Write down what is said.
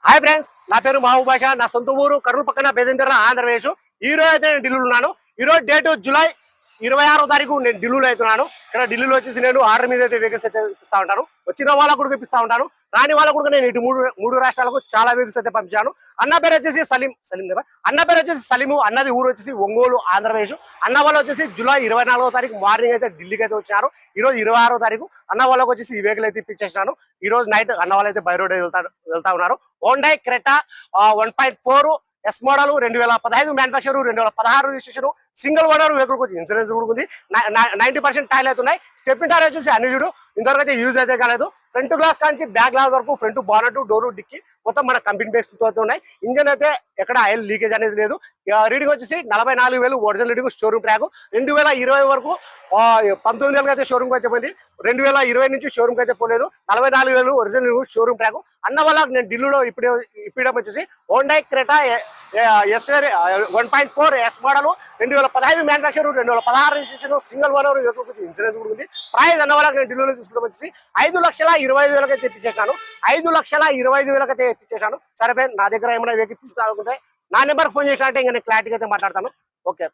Hi friends, నా పేరు మహబూబ్ బాషా. నా సొంత ఊరు కర్నూలు పక్కన బేదంచెర్ల, ఆంధ్రప్రదేశ్. ఈ రోజు అయితే నేను ఢిల్లీలో ఉన్నాను. ఈ రోజు డేట్ జూలై 26వ తారీఖు నేను ఢిల్లీలో అవుతున్నాను. ఇక్కడ ఢిల్లీలో వచ్చేసి నేను ఆర్డర్ మీద అయితే వెహికల్స్ అయితే ఇప్పిస్తా ఉంటాను. వచ్చిన వాళ్ళకు కూడా ఇప్పిస్తా ఉంటాను, రాని వాళ్ళకు కూడా నేను ఇటు మూడు రాష్ట్రాలకు చాలా వెహికల్స్ అయితే పంపించాను. అన్న పేరు వచ్చేసి సలీం. అన్న పేరు వచ్చేసి సలీము. అన్నది ఊరు వచ్చేసి ఒంగోలు, ఆంధ్రప్రదేశ్. అన్న వాళ్ళు వచ్చేసి జూలై 24వ తారీఖు మార్నింగ్ అయితే ఢిల్లీకి అయితే వచ్చారు. ఈ రోజు 26వ తారీఖు అన్న వాళ్ళకి వచ్చేసి ఈ వెహికల్ అయితే ఇప్పించేసినాను. ఈ రోజు నైట్ అన్న వాళ్ళు అయితే బై రోడ్ వెళ్తా ఉన్నారు. Honda Creta 1.4 yes model 2015 manufacture, 2016 registration, single owner vehicle వచ్చి ఇన్సూరెన్స్ కూడా ఉంది. 90% టైల్ అయితే ఉన్నాయి. చెప్పిన టైర్ వచ్చేసి అన్ని చూడు ఇంతవరకు అయితే యూజ్ అయితే కాలేదు. ఫ్రంట్ గ్లాస్ కానీ బ్యాక్ గ్లాస్ వరకు, ఫ్రంట్ బానెట్, డోరు, డిక్కి మొత్తం మన కంపెనీ బేస్ తో ఉన్నాయి. ఇంజన్ అయితే ఎక్కడ ఆయిల్ లీకేజ్ అనేది లేదు. రీడింగ్ వచ్చేసి 44,000 ఒరిజినల్ రీడింగ్. షోరూమ్ ట్రాక్ 2020 వరకు 19,000 అయితే షోరూమ్ అయితే పోయింది. 2020 నుంచి షోరూమ్ అయితే పోలేదు. 44,000 ఒరిజినల్ షోరూమ్ ట్రాక్. అన్న వల్ల నేను ఢిల్లీలో ఇప్పడం వచ్చేసి Honda Creta 1.4 yes model 2015 manufacture, 2016 registration, single owner insurance కూడా ఉంది. ప్రైస్ అన్న వల్ల నేను ఢిల్లీలో తీసుకోవడం వచ్చేసి 5,25,000 అయితే ఇప్పించేసాను. 5,25,000 అయితే ఇప్పించేసాను. సరే ఫ్రెండ్, నా దగ్గర ఏమైనా వెహికల్ తీసుకోవాలనుకుంటే నా నెంబర్ ఫోన్ చేసినా అంటే ఇంకా నేను క్లారిటీగా అయితే మాట్లాడతాను. ఓకే.